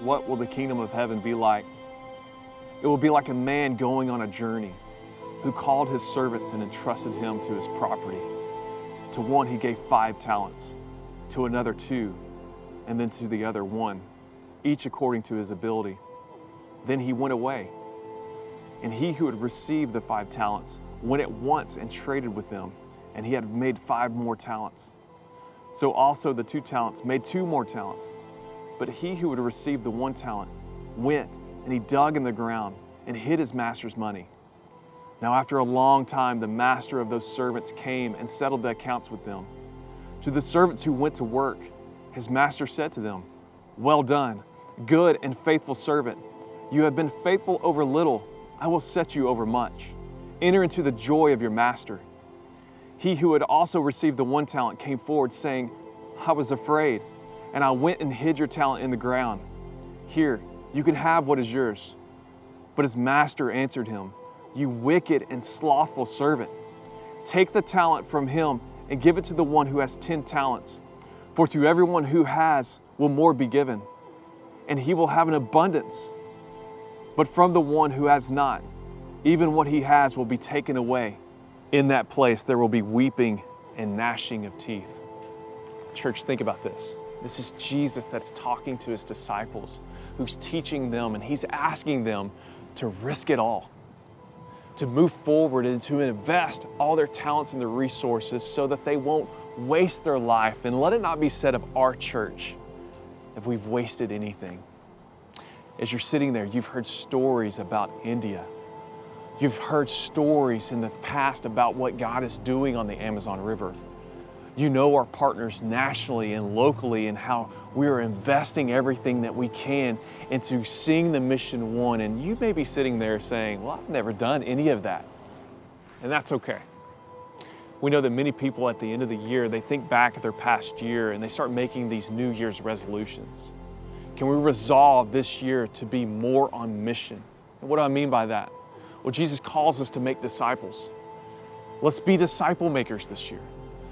What will the kingdom of heaven be like? It will be like a man going on a journey who called his servants and entrusted him to his property. To one he gave 5 talents, to another 2, and then to the other 1, each according to his ability. Then he went away. And he who had received the 5 talents went at once and traded with them, and he had made 5 more talents. So also the 2 talents made 2 more talents. But he who had received the 1 talent went, and he dug in the ground and hid his master's money. Now after a long time, the master of those servants came and settled the accounts with them. To the servants who went to work, his master said to them, "Well done, good and faithful servant. You have been faithful over little. I will set you over much. Enter into the joy of your master." He who had also received the 1 talent came forward, saying, "I was afraid, and I went and hid your talent in the ground. Here, you can have what is yours." But his master answered him, "You wicked and slothful servant. Take the talent from him and give it to the one who has 10 talents. For to everyone who has will more be given, and he will have an abundance. But from the one who has not, even what he has will be taken away. In that place there will be weeping and gnashing of teeth." Church, think about this. This is Jesus that's talking to his disciples, who's teaching them, and he's asking them to risk it all, to move forward and to invest all their talents and their resources so that they won't waste their life. And let it not be said of our church if we've wasted anything. As you're sitting there, you've heard stories about India. You've heard stories in the past about what God is doing on the Amazon River. You know our partners nationally and locally and how we are investing everything that we can into seeing the mission won. And you may be sitting there saying, "Well, I've never done any of that." And that's okay. We know that many people at the end of the year, they think back at their past year and they start making these New Year's resolutions. Can we resolve this year to be more on mission? And what do I mean by that? Well, Jesus calls us to make disciples. Let's be disciple makers this year.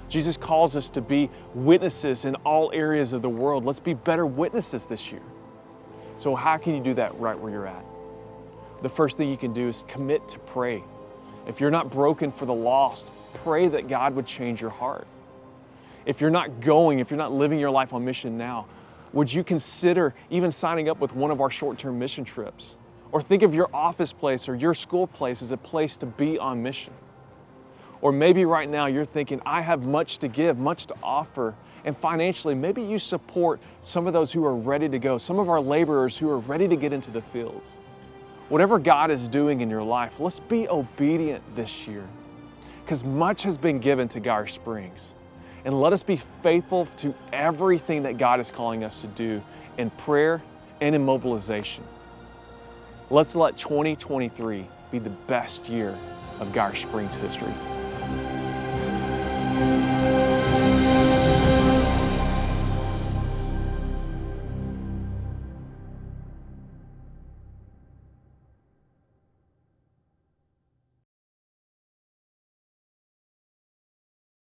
Jesus calls us to be witnesses in all areas of the world. Let's be better witnesses this year. So how can you do that right where you're at? The first thing you can do is commit to pray. If you're not broken for the lost, pray that God would change your heart. If you're not living your life on mission now, would you consider even signing up with one of our short-term mission trips? Or think of your office place or your school place as a place to be on mission. Or maybe right now you're thinking, I have much to give, much to offer. And financially, maybe you support some of those who are ready to go, some of our laborers who are ready to get into the fields. Whatever God is doing in your life, let's be obedient this year, because much has been given to Geyer Springs. And let us be faithful to everything that God is calling us to do in prayer and in mobilization. Let's let 2023 be the best year of Geyer Springs history.